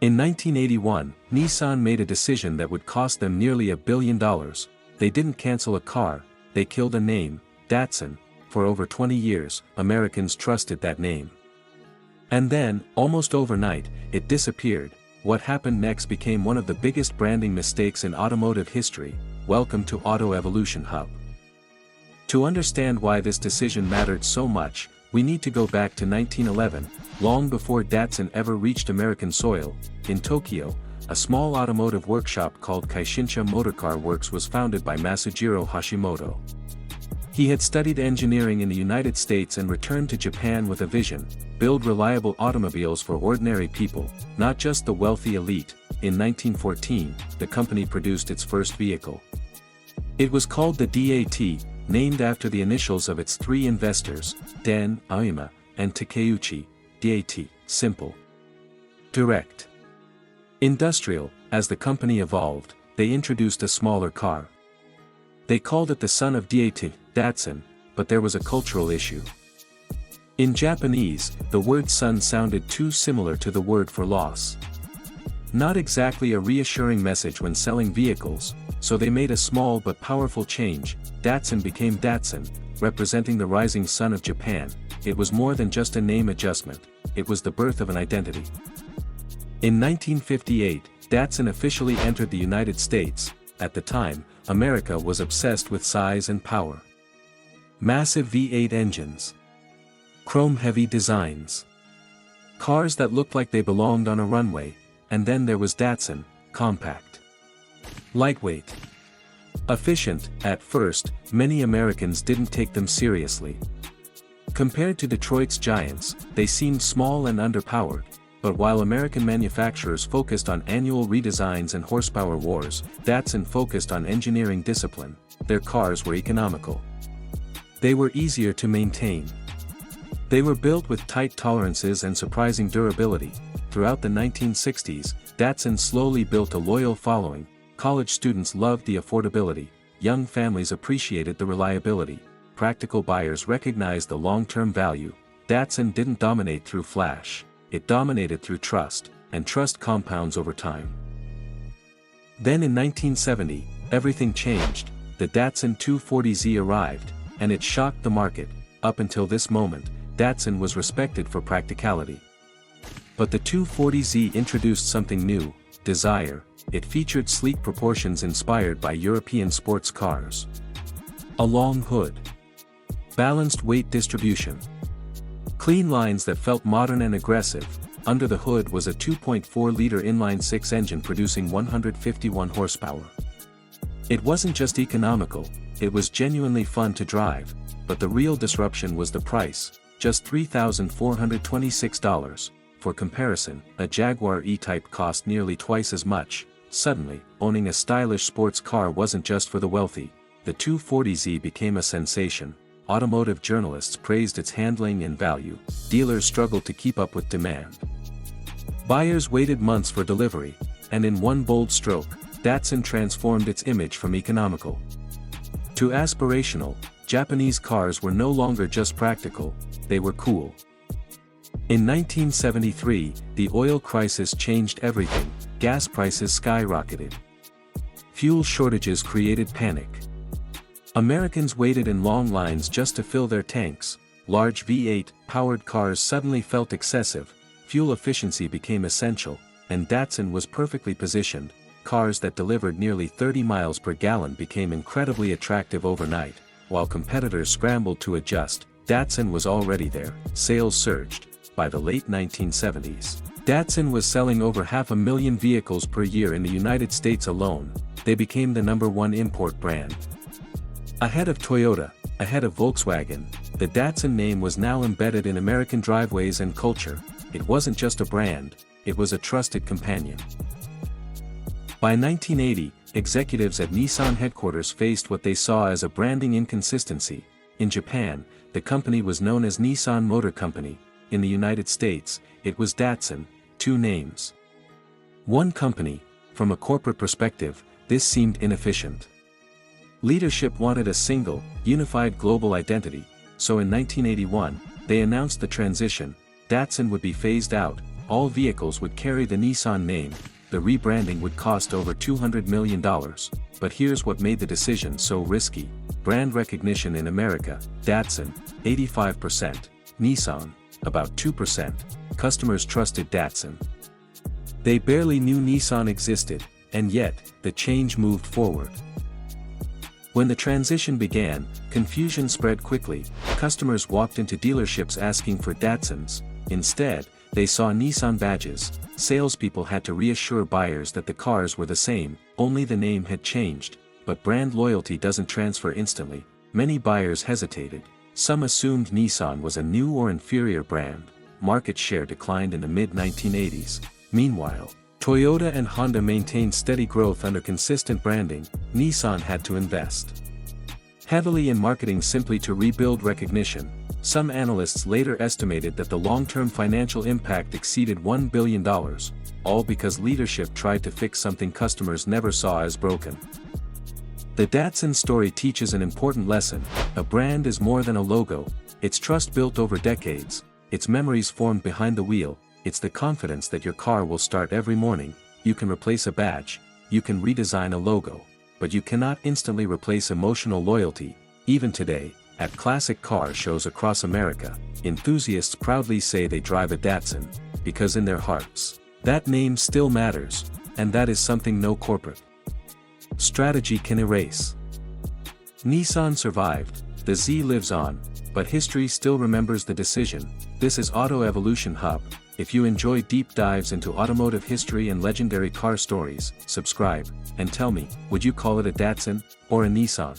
In 1981, Nissan made a decision that would cost them nearly $1 billion. They didn't cancel a car, they killed a name, Datsun. For over 20 years, Americans trusted that name. And then, almost overnight, it disappeared. What happened next became one of the biggest branding mistakes in automotive history. Welcome to Auto Evolution Hub. To understand why this decision mattered so much, we need to go back to 1911, long before Datsun ever reached American soil. In Tokyo, a small automotive workshop called Kaishinsha Motorcar Works was founded by Masujiro Hashimoto. He had studied engineering in the United States and returned to Japan with a vision: build reliable automobiles for ordinary people, not just the wealthy elite. In 1914, the company produced its first vehicle. It was called the DAT, named after the initials of its three investors, Den, Aoyama, and Takeuchi. DAT, simple, direct, industrial. As the company evolved, they introduced a smaller car. They called it the son of DAT, Datsun, but there was a cultural issue. In Japanese, the word son sounded too similar to the word for loss. Not exactly a reassuring message when selling vehicles, so they made a small but powerful change. Datsun became Datsun, representing the rising sun of Japan. It was more than just a name adjustment, it was the birth of an identity. In 1958, Datsun officially entered the United States. At the time, America was obsessed with size and power. Massive V8 engines. Chrome-heavy designs. Cars that looked like they belonged on a runway. And then there was Datsun, compact. Lightweight. Efficient. At first, many Americans didn't take them seriously. Compared to Detroit's giants, they seemed small and underpowered. But while American manufacturers focused on annual redesigns and horsepower wars, Datsun focused on engineering discipline. Their cars were economical. They were easier to maintain. They were built with tight tolerances and surprising durability. Throughout the 1960s, Datsun slowly built a loyal following. College students loved the affordability, young families appreciated the reliability, practical buyers recognized the long-term value. Datsun didn't dominate through flash, it dominated through trust, and trust compounds over time. Then in 1970, everything changed. The Datsun 240Z arrived, and it shocked the market. Up until this moment, Datsun was respected for practicality. But the 240Z introduced something new: desire. It featured sleek proportions inspired by European sports cars. A long hood. Balanced weight distribution. Clean lines that felt modern and aggressive. Under the hood was a 2.4-liter inline-six engine producing 151 horsepower. It wasn't just economical, it was genuinely fun to drive, but the real disruption was the price, just $3,426. For comparison, a Jaguar E-Type cost nearly twice as much. Suddenly, owning a stylish sports car wasn't just for the wealthy. The 240Z became a sensation. Automotive journalists praised its handling and value. Dealers struggled to keep up with demand. Buyers waited months for delivery, and in one bold stroke, Datsun transformed its image from economical to aspirational. Japanese cars were no longer just practical, they were cool. In 1973, the oil crisis changed everything. Gas prices skyrocketed. Fuel shortages created panic. Americans waited in long lines just to fill their tanks. Large V8-powered cars suddenly felt excessive. Fuel efficiency became essential, and Datsun was perfectly positioned. Cars that delivered nearly 30 miles per gallon became incredibly attractive overnight. While competitors scrambled to adjust, Datsun was already there. Sales surged. By the late 1970s, Datsun was selling over 500,000 vehicles per year in the United States alone. They became the #1 import brand. Ahead of Toyota, ahead of Volkswagen, the Datsun name was now embedded in American driveways and culture. It wasn't just a brand, it was a trusted companion. By 1980, executives at Nissan headquarters faced what they saw as a branding inconsistency. In Japan, the company was known as Nissan Motor Company. In the United States, it was Datsun, two names. One company. From a corporate perspective, this seemed inefficient. Leadership wanted a single, unified global identity, so in 1981, they announced the transition. Datsun would be phased out, all vehicles would carry the Nissan name. The rebranding would cost over $200 million, but here's what made the decision so risky. Brand recognition in America: Datsun, 85%, Nissan, about 2%. Customers trusted Datsun. They barely knew Nissan existed, and yet, the change moved forward. When the transition began, confusion spread quickly. Customers walked into dealerships asking for Datsuns. Instead, they saw Nissan badges. Salespeople had to reassure buyers that the cars were the same, only the name had changed. But brand loyalty doesn't transfer instantly. Many buyers hesitated. Some assumed Nissan was a new or inferior brand. Market share declined in the mid-1980s. Meanwhile, Toyota and Honda maintained steady growth under consistent branding. Nissan had to invest heavily in marketing simply to rebuild recognition. Some analysts later estimated that the long-term financial impact exceeded $1 billion, all because leadership tried to fix something customers never saw as broken. The Datsun story teaches an important lesson: a brand is more than a logo. It's trust built over decades. It's memories formed behind the wheel. It's the confidence that your car will start every morning. You can replace a badge, you can redesign a logo, but you cannot instantly replace emotional loyalty. Even today, at classic car shows across America, enthusiasts proudly say they drive a Datsun, because in their hearts, that name still matters, and that is something no corporate strategy can erase. Nissan survived, the Z lives on, but history still remembers the decision. This is Auto Evolution Hub. If you enjoy deep dives into automotive history and legendary car stories, subscribe, and tell me, would you call it a Datsun, or a Nissan?